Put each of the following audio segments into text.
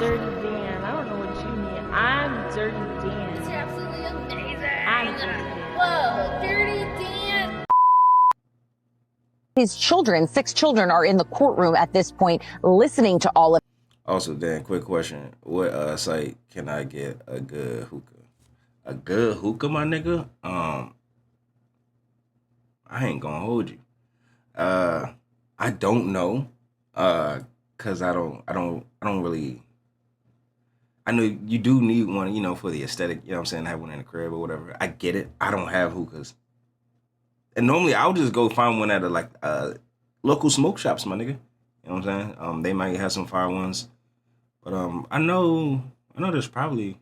Dirty Dan. I don't know what you mean. I'm Dirty Dan. It's absolutely amazing. I'm Dirty Dan. Whoa, Dirty Dan. His children, 6 children, are in the courtroom at this point listening to all of. Also, Dan, quick question. What site can I get a good hookah? A good hookah, my nigga? I ain't gonna hold you. I don't know. Cause I don't really. I know you do need one, you know, for the aesthetic, you know what I'm saying, have one in the crib or whatever. I get it. I don't have hookahs. And normally I'll just go find one at a local smoke shops, my nigga. You know what I'm saying? They might have some fire ones. But I know there's probably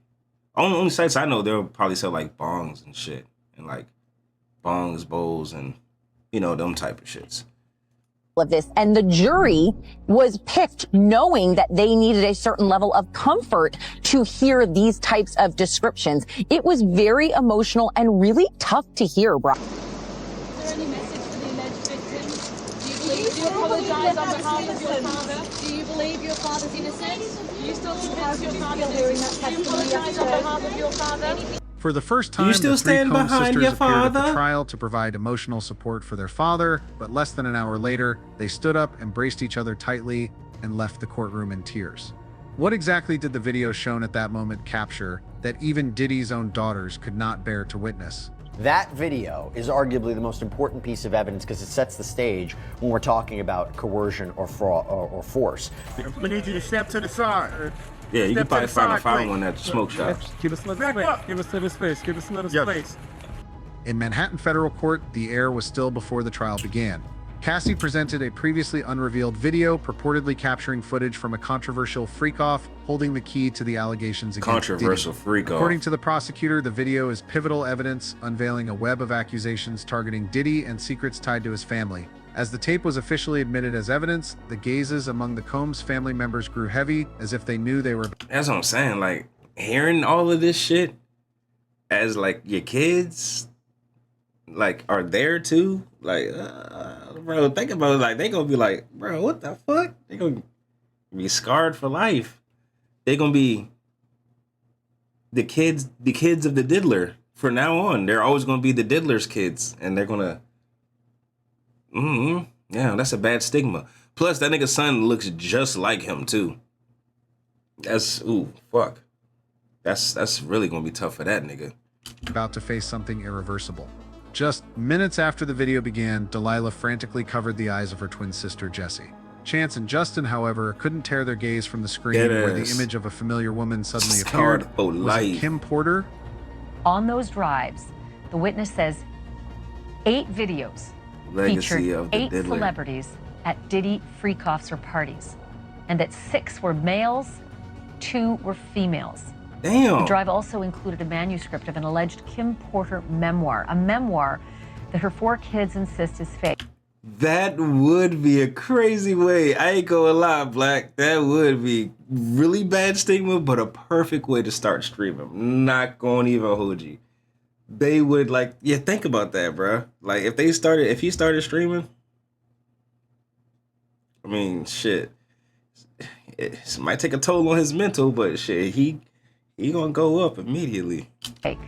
only sites I know they'll probably sell like bongs and shit. And like bongs, bowls, and you know, them type of shits. Of this, and the jury was picked knowing that they needed a certain level of comfort to hear these types of descriptions. It was very emotional and really tough to hear, bro. Is there any message for the alleged victim? Do you apologize on behalf of your father? Do you believe your father's innocent? Do you still convince your father that you apologize on behalf of your father? For the first time, You still the 3 stand Combs behind sisters your appeared at the father? trial to provide emotional support for their father, but less than an hour later, they stood up, embraced each other tightly, and left the courtroom in tears. What exactly did the video shown at that moment capture that even Diddy's own daughters could not bear to witness? That video is arguably the most important piece of evidence because it sets the stage when we're talking about coercion or fraud or force. We need you to step to the side. Yeah, you can Step to probably the find a side, fire please. one at the smoke shops. Give us a little space. Give us a little space. Give us a little space. In Manhattan federal court, the air was still before the trial began. Cassie presented a previously unrevealed video purportedly capturing footage from a controversial freak-off holding the key to the allegations against Controversial Diddy. freak-off. According to the prosecutor, the video is pivotal evidence unveiling a web of accusations targeting Diddy and secrets tied to his family. As the tape was officially admitted as evidence, the gazes among the Combs family members grew heavy as if they knew they were. That's what I'm saying. Like, hearing all of this shit as like your kids like are there too. Like, bro, think about it. Like, they gonna be like, bro, what the fuck? They gonna be scarred for life. They gonna be the kids of the diddler from now on. They're always gonna be the diddler's kids, and they're gonna. Yeah, that's a bad stigma. Plus, that nigga's son looks just like him too. That's fuck. That's really gonna be tough for that nigga. About to face something irreversible. Just minutes after the video began, Delilah frantically covered the eyes of her twin sister, Jessie. Chance and Justin, however, couldn't tear their gaze from the screen where the image of a familiar woman suddenly appeared. Was it Kim Porter? On those drives, the witness says 8 videos featured 8 celebrities at Diddy freak-offs or parties, and that 6 were males, 2 were females. Damn. The drive also included a manuscript of an alleged Kim Porter memoir, a memoir that her 4 kids insist is fake. That would be a crazy way. I ain't gonna lie, Black. That would be really bad stigma, but a perfect way to start streaming. Not gonna even hold you. They would think about that, bro. Like if he started streaming, I mean, shit. It might take a toll on his mental, but shit, he gonna go up immediately. Fake.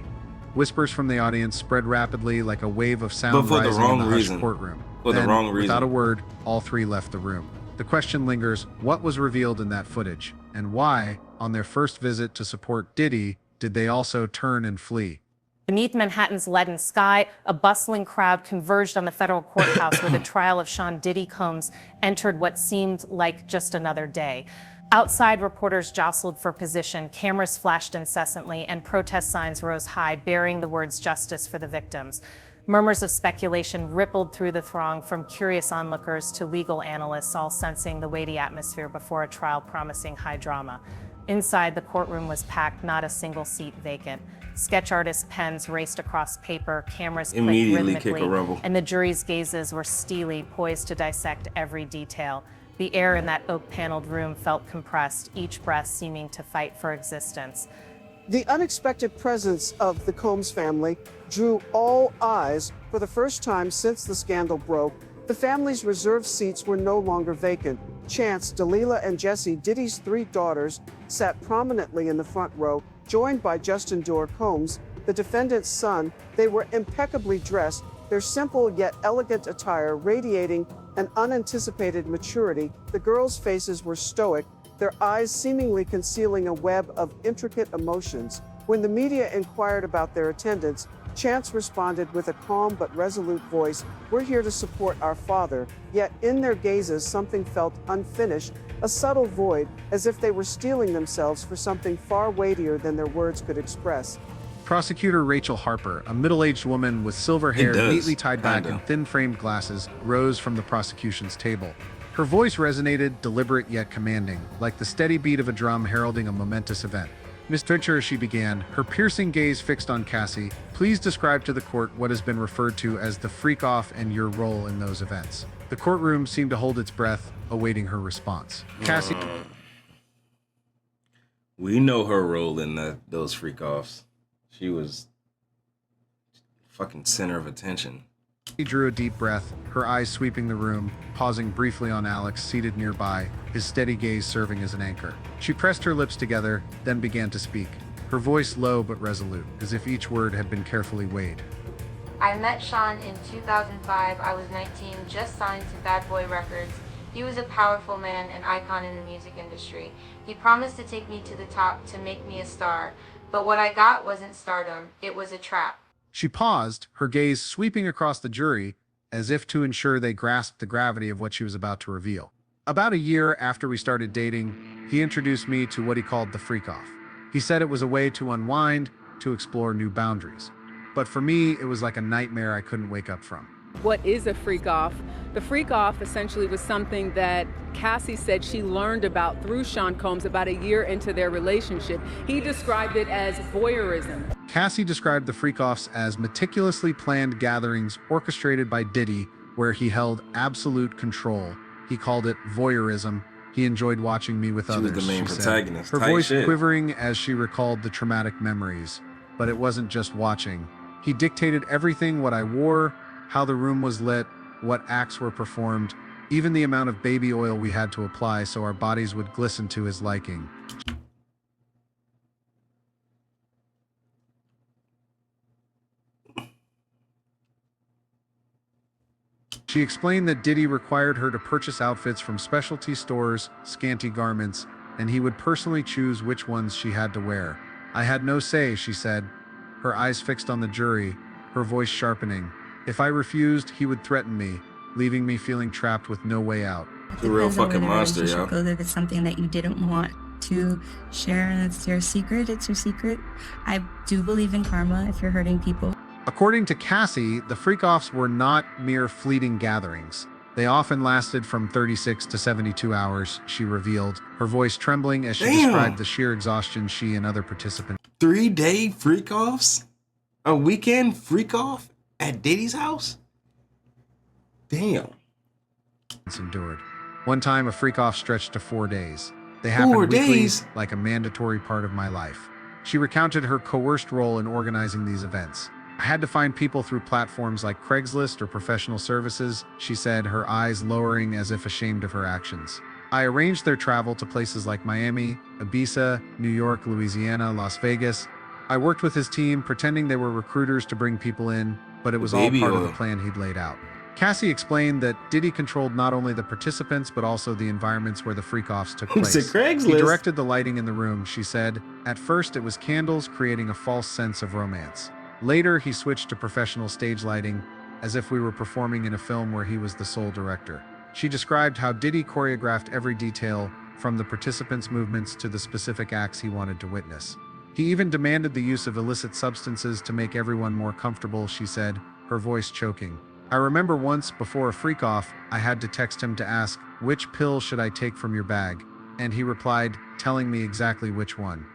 Whispers from the audience spread rapidly like a wave of sound for the rising wrong in the hushed reason. courtroom. For the Then, wrong reason. Without a word, all 3 left the room. The question lingers, what was revealed in that footage? And why, on their first visit to support Diddy, did they also turn and flee? Beneath Manhattan's leaden sky, a bustling crowd converged on the federal courthouse where the trial of Sean Diddy Combs entered what seemed like just another day. Outside, reporters jostled for position, cameras flashed incessantly, and protest signs rose high, bearing the words "Justice for the victims." Murmurs of speculation rippled through the throng, from curious onlookers to legal analysts, all sensing the weighty atmosphere before a trial promising high drama. Inside, the courtroom was packed, not a single seat vacant. Sketch artists' pens raced across paper, cameras clicked rhythmically, and the jury's gazes were steely, poised to dissect every detail. The air in that oak-paneled room felt compressed, each breath seeming to fight for existence. The unexpected presence of the Combs family drew all eyes. For the first time since the scandal broke, The family's reserved seats were no longer vacant. Chance, Delilah, and Jessie, Diddy's 3 daughters, sat prominently in the front row, joined by Justin Dorr Combs, the defendant's son. They were impeccably dressed, their simple yet elegant attire radiating an unanticipated maturity. The girls' faces were stoic, their eyes seemingly concealing a web of intricate emotions. When the media inquired about their attendance, Chance responded with a calm but resolute voice, "We're here to support our father." Yet in their gazes, something felt unfinished, a subtle void, as if they were steeling themselves for something far weightier than their words could express. Prosecutor Rachel Harper, a middle-aged woman with silver hair neatly tied back and thin-framed glasses, rose from the prosecution's table. Her voice resonated, deliberate yet commanding, like the steady beat of a drum heralding a momentous event. Miss Fincher, she began, her piercing gaze fixed on Cassie. Please describe to the court what has been referred to as the freak-off and your role in those events. The courtroom seemed to hold its breath, awaiting her response. Cassie... We know her role in those freak-offs. She was fucking center of attention. She drew a deep breath, her eyes sweeping the room, pausing briefly on Alex, seated nearby, his steady gaze serving as an anchor. She pressed her lips together, then began to speak, her voice low but resolute, as if each word had been carefully weighed. I met Sean in 2005. I was 19, just signed to Bad Boy Records. He was a powerful man, an icon in the music industry. He promised to take me to the top, to make me a star. But what I got wasn't stardom, it was a trap. She paused, her gaze sweeping across the jury, as if to ensure they grasped the gravity of what she was about to reveal. About a year after we started dating, he introduced me to what he called the freak-off. He said it was a way to unwind, to explore new boundaries. But for me, it was like a nightmare I couldn't wake up from. What is a freak-off? The freak-off essentially was something that Cassie said she learned about through Sean Combs about a year into their relationship. He described it as voyeurism. Cassie described the freak-offs as meticulously planned gatherings orchestrated by Diddy, where he held absolute control. He called it voyeurism. He enjoyed watching me with others, She was the main protagonist. Her voice quivering as she recalled the traumatic memories. But it wasn't just watching. He dictated everything, what I wore, how the room was lit, what acts were performed, even the amount of baby oil we had to apply so our bodies would glisten to his liking. She explained that Diddy required her to purchase outfits from specialty stores, scanty garments, and he would personally choose which ones she had to wear. I had no say, she said, her eyes fixed on the jury, her voice sharpening. If I refused, he would threaten me, leaving me feeling trapped with no way out. It's a real fucking monster, yo. If it's something that you didn't want to share and it's your secret, it's your secret. I do believe in karma if you're hurting people. According to Cassie, the freak-offs were not mere fleeting gatherings. They often lasted from 36 to 72 hours, she revealed, her voice trembling as she described the sheer exhaustion she and other participants. 3-day freak-offs? A weekend freak-off at Diddy's house? Damn. Endured. One time, a freak-off stretched to 4 days. They happened weekly, like a mandatory part of my life. She recounted her coerced role in organizing these events. I had to find people through platforms like Craigslist or professional services, she said, her eyes lowering as if ashamed of her actions. I arranged their travel to places like Miami, Ibiza, New York, Louisiana, Las Vegas. I worked with his team, pretending they were recruiters to bring people in, but it was all part of the plan he'd laid out. Cassie explained that Diddy controlled not only the participants, but also the environments where the freak-offs took place. He directed the lighting in the room, she said. At first, it was candles, creating a false sense of romance. Later, he switched to professional stage lighting, as if we were performing in a film where he was the sole director. She described how Diddy choreographed every detail, from the participants' movements to the specific acts he wanted to witness. He even demanded the use of illicit substances to make everyone more comfortable, she said, her voice choking. I remember once, before a freak-off, I had to text him to ask, "Which pill should I take from your bag?" And he replied, telling me exactly which one.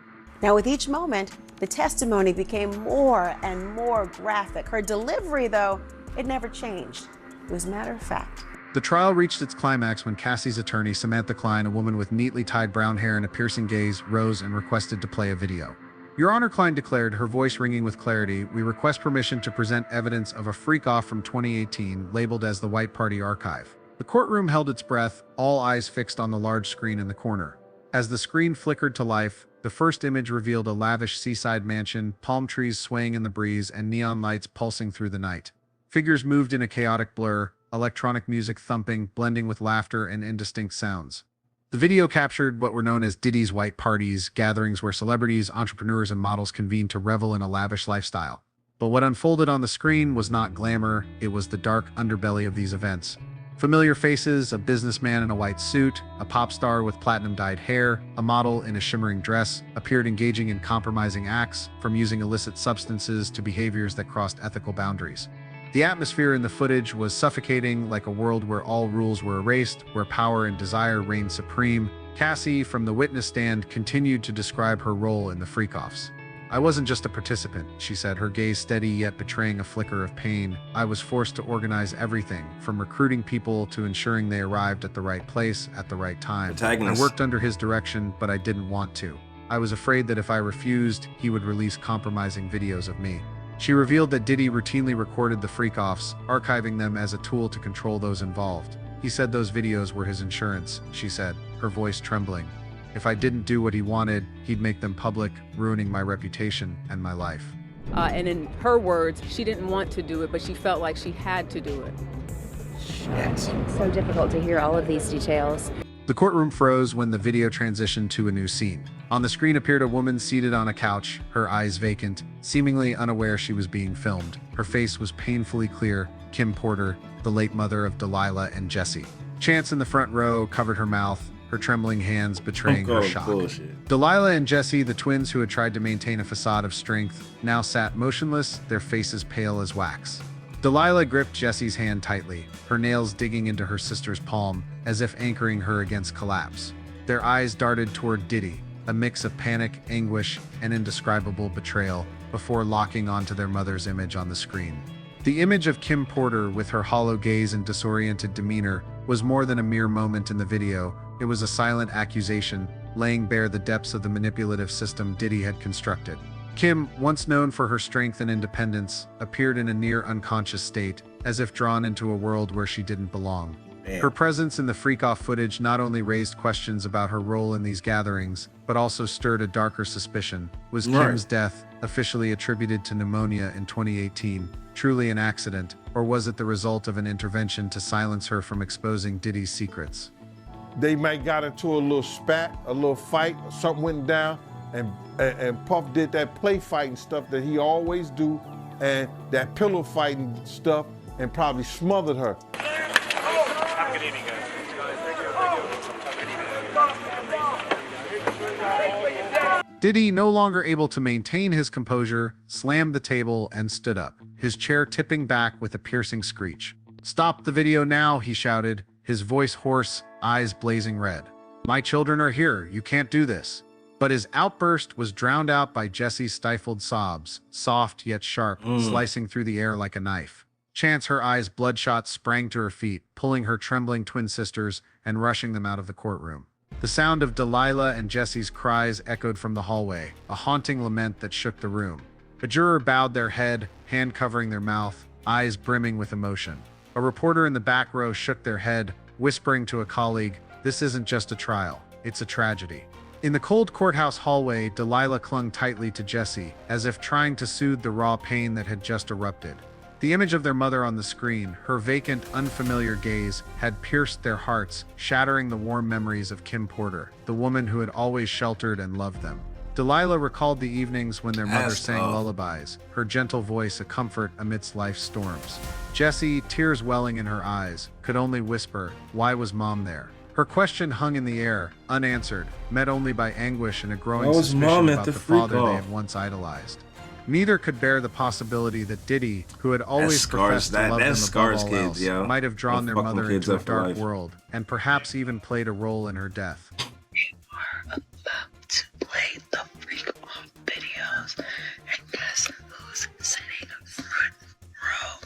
Now, with each moment, the testimony became more and more graphic. Her delivery, though, it never changed. It was matter of fact. The trial reached its climax when Cassie's attorney, Samantha Klein, a woman with neatly tied brown hair and a piercing gaze, rose and requested to play a video. Your Honor, Klein declared, her voice ringing with clarity, we request permission to present evidence of a freak-off from 2018 labeled as the White Party Archive. The courtroom held its breath, all eyes fixed on the large screen in the corner. As the screen flickered to life, the first image revealed a lavish seaside mansion, palm trees swaying in the breeze, and neon lights pulsing through the night. Figures moved in a chaotic blur, electronic music thumping, blending with laughter and indistinct sounds. The video captured what were known as Diddy's white parties, gatherings where celebrities, entrepreneurs, and models convened to revel in a lavish lifestyle. But what unfolded on the screen was not glamour, it was the dark underbelly of these events. Familiar faces, a businessman in a white suit, a pop star with platinum-dyed hair, a model in a shimmering dress, appeared engaging in compromising acts, from using illicit substances to behaviors that crossed ethical boundaries. The atmosphere in the footage was suffocating, like a world where all rules were erased, where power and desire reigned supreme. Cassie, from the witness stand, continued to describe her role in the freak-offs. I wasn't just a participant, she said, her gaze steady yet betraying a flicker of pain. I was forced to organize everything, from recruiting people to ensuring they arrived at the right place at the right time. I worked under his direction, but I didn't want to. I was afraid that if I refused, he would release compromising videos of me. She revealed that Diddy routinely recorded the freak-offs, archiving them as a tool to control those involved. He said those videos were his insurance, she said, her voice trembling. If I didn't do what he wanted, he'd make them public, ruining my reputation and my life. And in her words, she didn't want to do it, but she felt like she had to do it. Shit. So difficult to hear all of these details. The courtroom froze when the video transitioned to a new scene. On the screen appeared a woman seated on a couch, her eyes vacant, seemingly unaware she was being filmed. Her face was painfully clear, Kim Porter, the late mother of Delilah and Jesse. Chance in the front row covered her mouth, her trembling hands betraying her shock. Bullshit. Delilah and Jesse, the twins who had tried to maintain a facade of strength, now sat motionless, their faces pale as wax. Delilah gripped Jesse's hand tightly, her nails digging into her sister's palm, as if anchoring her against collapse. Their eyes darted toward Diddy, a mix of panic, anguish, and indescribable betrayal, before locking onto their mother's image on the screen. The image of Kim Porter, with her hollow gaze and disoriented demeanor, was more than a mere moment in the video. It was a silent accusation, laying bare the depths of the manipulative system Diddy had constructed. Kim, once known for her strength and independence, appeared in a near unconscious state, as if drawn into a world where she didn't belong. Damn. Her presence in the freak-off footage not only raised questions about her role in these gatherings, but also stirred a darker suspicion. Was Kim's death, officially attributed to pneumonia in 2018, truly an accident, or was it the result of an intervention to silence her from exposing Diddy's secrets? They might got into a little spat, a little fight, something went down, and Puff did that play fighting stuff that he always do, and that pillow fighting stuff, and probably smothered her. Have a good evening, guys. Diddy, no longer able to maintain his composure, slammed the table and stood up, his chair tipping back with a piercing screech. "Stop the video now," he shouted, his voice hoarse, eyes blazing red. "My children are here, you can't do this." But his outburst was drowned out by Jesse's stifled sobs, soft yet sharp, slicing through the air like a knife. Chance, her eyes bloodshot, sprang to her feet, pulling her trembling twin sisters and rushing them out of the courtroom. The sound of Delilah and Jesse's cries echoed from the hallway, a haunting lament that shook the room. A juror bowed their head, hand covering their mouth, eyes brimming with emotion. A reporter in the back row shook their head, whispering to a colleague, "This isn't just a trial, it's a tragedy." In the cold courthouse hallway, Delilah clung tightly to Jesse, as if trying to soothe the raw pain that had just erupted. The image of their mother on the screen, her vacant, unfamiliar gaze, had pierced their hearts, shattering the warm memories of Kim Porter, the woman who had always sheltered and loved them. Delilah recalled the evenings when their mother sang lullabies, her gentle voice a comfort amidst life's storms. Jessie, tears welling in her eyes, could only whisper, "Why was Mom there?" Her question hung in the air, unanswered, met only by anguish and a growing suspicion about the father they had once idolized. Neither could bear the possibility that Diddy, who had always professed to love them above all else, might have drawn their mother into a dark world, and perhaps even played a role in her death. We are about to play the freak-off videos, and guess who's sitting front row?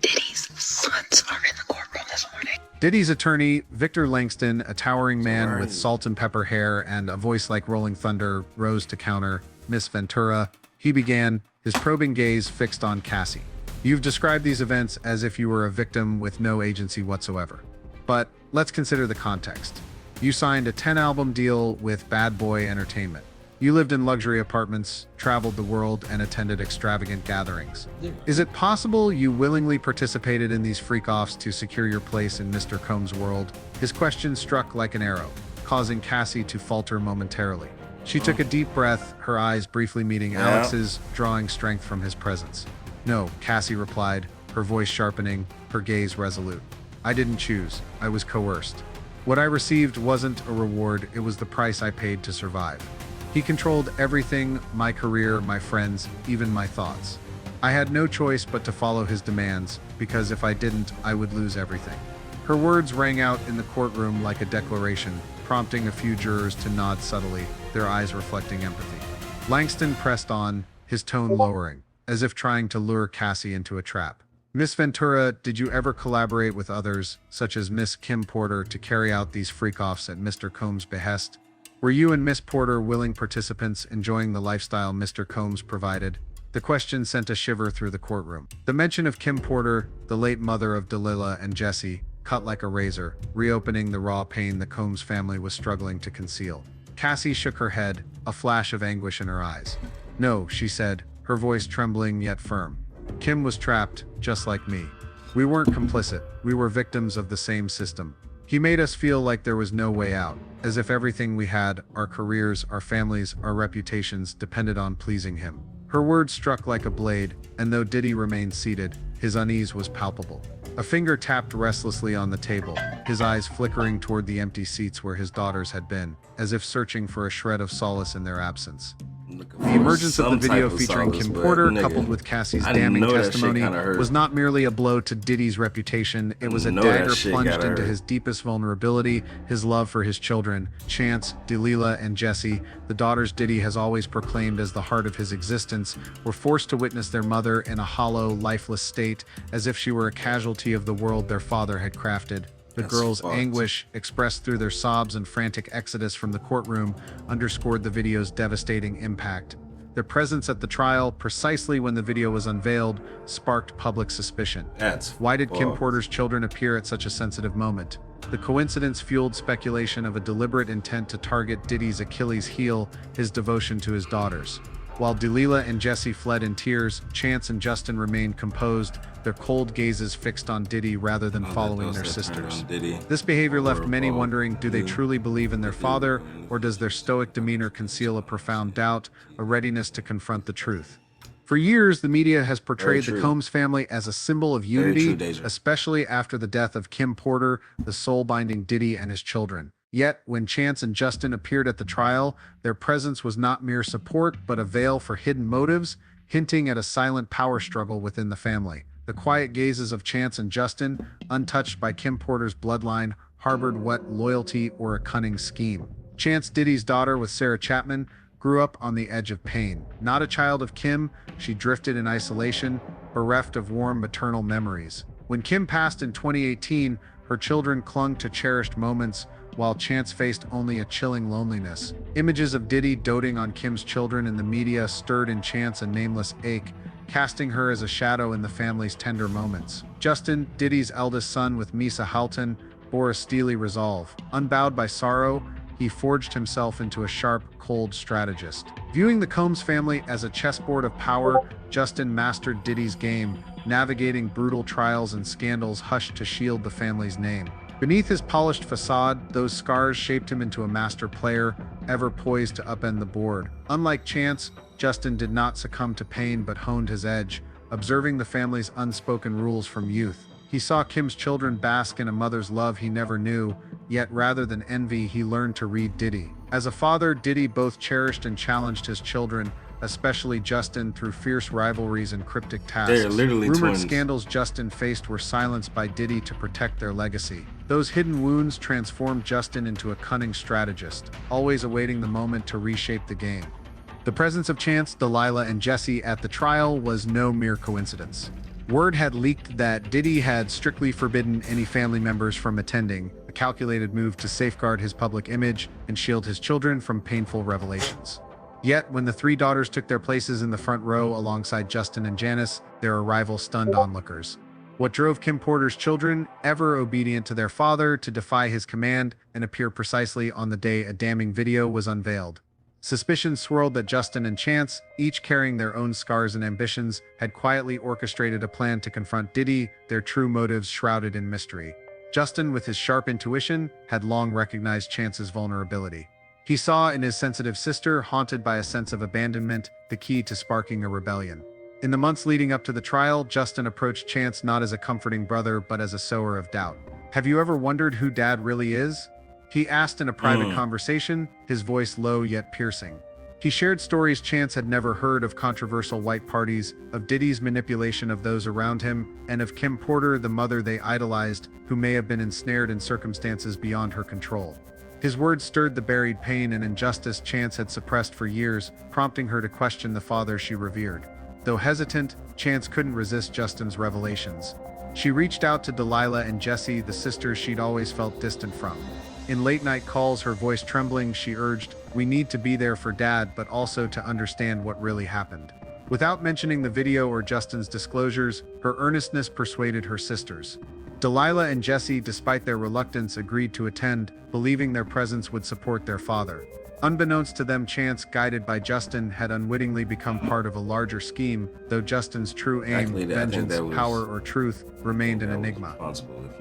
Diddy's sons are in the courtroom this morning. Diddy's attorney, Victor Langston, a towering man with salt and pepper hair and a voice like rolling thunder, rose to counter. Miss Ventura, he began, his probing gaze fixed on Cassie. You've described these events as if you were a victim with no agency whatsoever. But let's consider the context. You signed a 10-album deal with Bad Boy Entertainment. You lived in luxury apartments, traveled the world, and attended extravagant gatherings. Is it possible you willingly participated in these freak-offs to secure your place in Mr. Combs' world? His question struck like an arrow, causing Cassie to falter momentarily. She took a deep breath, her eyes briefly meeting Alex's, drawing strength from his presence. No, Cassie replied, her voice sharpening, her gaze resolute. I didn't choose. I was coerced. What I received wasn't a reward, it was the price I paid to survive. He controlled everything, my career, my friends, even my thoughts. I had no choice but to follow his demands, because if I didn't, I would lose everything. Her words rang out in the courtroom like a declaration, prompting a few jurors to nod subtly, their eyes reflecting empathy. Langston pressed on, his tone lowering, as if trying to lure Cassie into a trap. Miss Ventura, did you ever collaborate with others, such as Miss Kim Porter, to carry out these freak-offs at Mr. Combs' behest? Were you and Miss Porter willing participants enjoying the lifestyle Mr. Combs provided? The question sent a shiver through the courtroom. The mention of Kim Porter, the late mother of Delilah and Jesse, cut like a razor, reopening the raw pain the Combs family was struggling to conceal. Cassie shook her head, a flash of anguish in her eyes. No, she said, her voice trembling yet firm. Kim was trapped, just like me. We weren't complicit, we were victims of the same system. He made us feel like there was no way out, as if everything we had, our careers, our families, our reputations, depended on pleasing him. Her words struck like a blade, and though Diddy remained seated, his unease was palpable. A finger tapped restlessly on the table, his eyes flickering toward the empty seats where his daughters had been, as if searching for a shred of solace in their absence. The emergence of the video featuring Kim Porter, coupled with Cassie's damning testimony, was not merely a blow to Diddy's reputation, it was a dagger plunged into his deepest vulnerability, his love for his children, Chance, Delilah, and Jesse, the daughters Diddy has always proclaimed as the heart of his existence, were forced to witness their mother in a hollow, lifeless state, as if she were a casualty of the world their father had crafted. The girls' anguish, expressed through their sobs and frantic exodus from the courtroom, underscored the video's devastating impact. Their presence at the trial, precisely when the video was unveiled, sparked public suspicion. Why did Kim Porter's children appear at such a sensitive moment? The coincidence fueled speculation of a deliberate intent to target Diddy's Achilles heel, his devotion to his daughters. While Delilah and Jesse fled in tears, Chance and Justin remained composed, their cold gazes fixed on Diddy rather than following their sisters. This behavior left many wondering, do they truly believe in their father, or does their stoic demeanor conceal a profound doubt, a readiness to confront the truth? For years, the media has portrayed the Combs family as a symbol of unity, especially after the death of Kim Porter, the soul-binding Diddy and his children. Yet, when Chance and Justin appeared at the trial, their presence was not mere support, but a veil for hidden motives, hinting at a silent power struggle within the family. The quiet gazes of Chance and Justin, untouched by Kim Porter's bloodline, harbored what loyalty or a cunning scheme. Chance, Diddy's daughter with Sarah Chapman, grew up on the edge of pain. Not a child of Kim, she drifted in isolation, bereft of warm maternal memories. When Kim passed in 2018, her children clung to cherished moments, while Chance faced only a chilling loneliness. Images of Diddy doting on Kim's children in the media stirred in Chance a nameless ache, casting her as a shadow in the family's tender moments. Justin, Diddy's eldest son with Misa Halton, bore a steely resolve. Unbowed by sorrow, he forged himself into a sharp, cold strategist. Viewing the Combs family as a chessboard of power, Justin mastered Diddy's game, navigating brutal trials and scandals hushed to shield the family's name. Beneath his polished facade, those scars shaped him into a master player, ever poised to upend the board. Unlike Chance, Justin did not succumb to pain but honed his edge, observing the family's unspoken rules from youth. He saw Kim's children bask in a mother's love he never knew, yet rather than envy, he learned to read Diddy. As a father, Diddy both cherished and challenged his children, especially Justin, through fierce rivalries and cryptic tasks. They're literally Rumored twins. scandals Justin faced were silenced by Diddy to protect their legacy. Those hidden wounds transformed Justin into a cunning strategist, always awaiting the moment to reshape the game. The presence of Chance, Delilah, and Jesse at the trial was no mere coincidence. Word had leaked that Diddy had strictly forbidden any family members from attending, a calculated move to safeguard his public image and shield his children from painful revelations. Yet, when the three daughters took their places in the front row alongside Justin and Janice, their arrival stunned onlookers. What drove Kim Porter's children, ever obedient to their father, to defy his command and appear precisely on the day a damning video was unveiled? Suspicions swirled that Justin and Chance, each carrying their own scars and ambitions, had quietly orchestrated a plan to confront Diddy, their true motives shrouded in mystery. Justin, with his sharp intuition, had long recognized Chance's vulnerability. He saw in his sensitive sister, haunted by a sense of abandonment, the key to sparking a rebellion. In the months leading up to the trial, Justin approached Chance not as a comforting brother, but as a sower of doubt. "Have you ever wondered who Dad really is?" he asked in a private conversation, his voice low yet piercing. He shared stories Chance had never heard of controversial white parties, of Diddy's manipulation of those around him, and of Kim Porter, the mother they idolized, who may have been ensnared in circumstances beyond her control. His words stirred the buried pain and injustice Chance had suppressed for years, prompting her to question the father she revered. Though hesitant, Chance couldn't resist Justin's revelations. She reached out to Delilah and Jessie, the sisters she'd always felt distant from. In late-night calls, her voice trembling, she urged, "We need to be there for Dad, but also to understand what really happened." Without mentioning the video or Justin's disclosures, her earnestness persuaded her sisters. Delilah and Jessie, despite their reluctance, agreed to attend, believing their presence would support their father. Unbeknownst to them, Chance, guided by Justin, had unwittingly become part of a larger scheme, though Justin's true aim, vengeance, power, or truth, remained an enigma.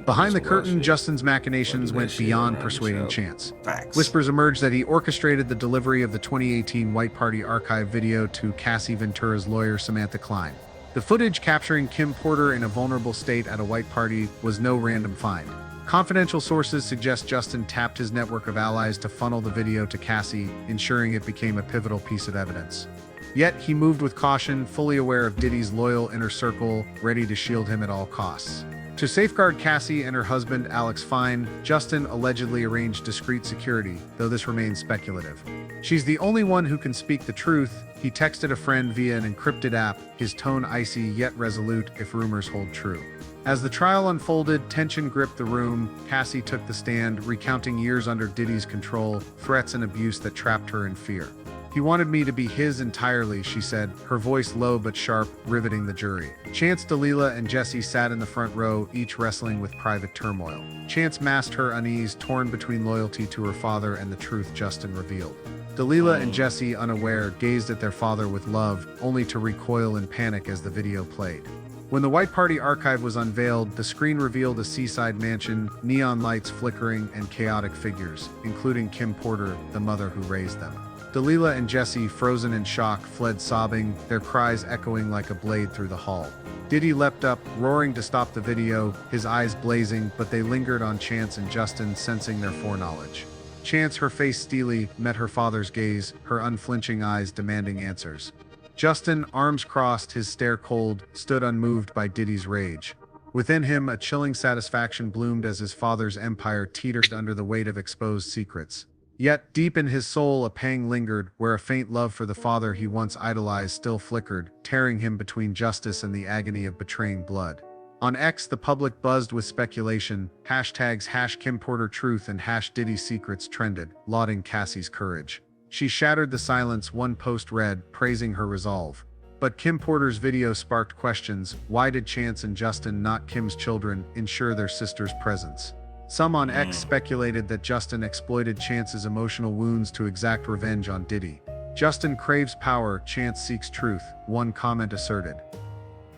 Behind the curtain, Justin's machinations went beyond persuading Chance. Whispers emerged that he orchestrated the delivery of the 2018 White Party archive video to Cassie Ventura's lawyer, Samantha Klein. The footage capturing Kim Porter in a vulnerable state at a white party was no random find. Confidential sources suggest Justin tapped his network of allies to funnel the video to Cassie, ensuring it became a pivotal piece of evidence. Yet he moved with caution, fully aware of Diddy's loyal inner circle, ready to shield him at all costs. To safeguard Cassie and her husband, Alex Fine, Justin allegedly arranged discreet security, though this remains speculative. "She's the only one who can speak the truth," he texted a friend via an encrypted app, his tone icy yet resolute if rumors hold true. As the trial unfolded, tension gripped the room. Cassie took the stand, recounting years under Diddy's control, threats and abuse that trapped her in fear. "He wanted me to be his entirely," she said, her voice low but sharp, riveting the jury. Chance, Delilah, and Jessie sat in the front row, each wrestling with private turmoil. Chance masked her unease, torn between loyalty to her father and the truth Justin revealed. Delilah and Jessie, unaware, gazed at their father with love, only to recoil in panic as the video played. When the White Party archive was unveiled, the screen revealed a seaside mansion, neon lights flickering, and chaotic figures, including Kim Porter, the mother who raised them. Delilah and Jessie, frozen in shock, fled sobbing, their cries echoing like a blade through the hall. Diddy leapt up, roaring to stop the video, his eyes blazing, but they lingered on Chance and Justin, sensing their foreknowledge. Chance, her face steely, met her father's gaze, her unflinching eyes demanding answers. Justin, arms crossed, his stare cold, stood unmoved by Diddy's rage. Within him, a chilling satisfaction bloomed as his father's empire teetered under the weight of exposed secrets. Yet, deep in his soul, a pang lingered, where a faint love for the father he once idolized still flickered, tearing him between justice and the agony of betraying blood. On X, the public buzzed with speculation. Hashtags #KimPorterTruth and #DiddySecrets trended, lauding Cassie's courage. She shattered the silence, one post read, praising her resolve. But Kim Porter's video sparked questions. Why did Chance and Justin, not Kim's children, ensure their sister's presence? Some on X speculated that Justin exploited Chance's emotional wounds to exact revenge on Diddy. "Justin craves power, Chance seeks truth," one comment asserted.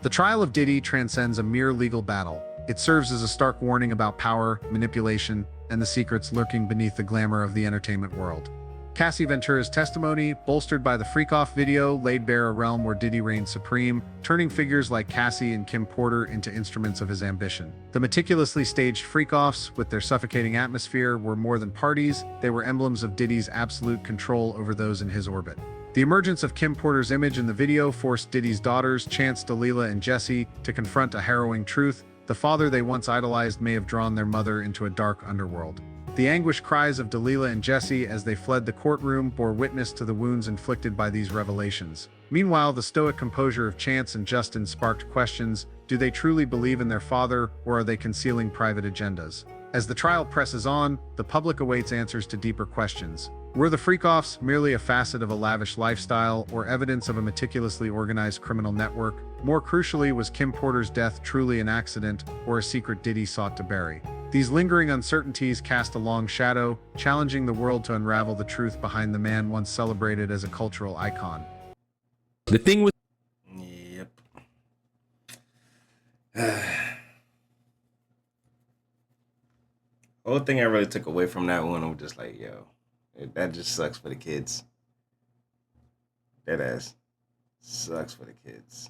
The trial of Diddy transcends a mere legal battle. It serves as a stark warning about power, manipulation, and the secrets lurking beneath the glamour of the entertainment world. Cassie Ventura's testimony, bolstered by the Freakoff video, laid bare a realm where Diddy reigned supreme, turning figures like Cassie and Kim Porter into instruments of his ambition. The meticulously staged Freakoffs, with their suffocating atmosphere, were more than parties, they were emblems of Diddy's absolute control over those in his orbit. The emergence of Kim Porter's image in the video forced Diddy's daughters, Chance, Delilah, and Jessie, to confront a harrowing truth. The father they once idolized may have drawn their mother into a dark underworld. The anguished cries of Delilah and Jessie as they fled the courtroom bore witness to the wounds inflicted by these revelations. Meanwhile, the stoic composure of Chance and Justin sparked questions. Do they truly believe in their father, or are they concealing private agendas? As the trial presses on, the public awaits answers to deeper questions. Were the freak-offs merely a facet of a lavish lifestyle or evidence of a meticulously organized criminal network? More crucially, was Kim Porter's death truly an accident or a secret Diddy sought to bury? These lingering uncertainties cast a long shadow, challenging the world to unravel the truth behind the man once celebrated as a cultural icon. The thing with The whole thing I really took away from that one was just like, yo, that just sucks for the kids. That ass sucks for the kids.